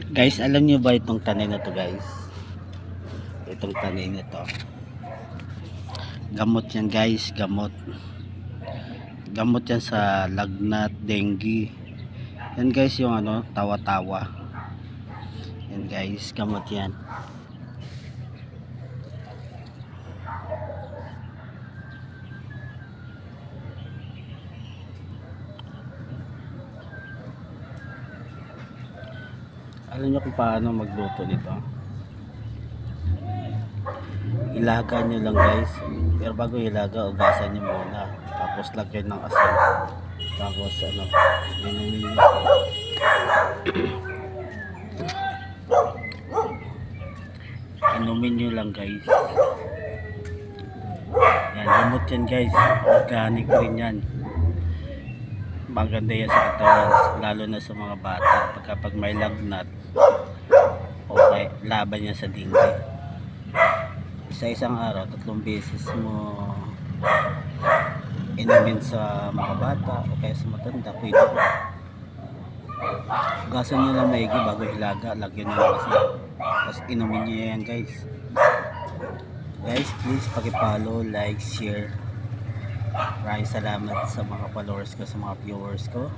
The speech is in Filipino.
Guys, alam niyo ba itong tanim na to, guys? Itong tanim na to. Gamot yan, guys, gamot. Gamot yan sa lagnat, dengue. Yan, guys, yung ano, tawa-tawa. Yan, guys, gamot yan. Alam niyo kung paano magluto nito? Ilaga nyo lang, guys, pero bago ilaga, ugasan nyo muna, tapos lagyan ng asin, tapos ano, inumin nyo. Inumin nyo lang, guys. Yan, gamot yan, guys, organic rin yan, maganda yan sa katawan, lalo na sa mga bata kapag may lagnat, okay, laban yan sa dengue. Sa isang araw, 3 beses mo inumin sa mga bata o kaya sa matanda, pwede. Gasan nyo lang maigi bago hilaga, lagyan nyo kasi, tapos inumin nyo yan, guys. Guys, please paki-follow, like, share. Maraming salamat sa mga followers ko, sa mga viewers ko.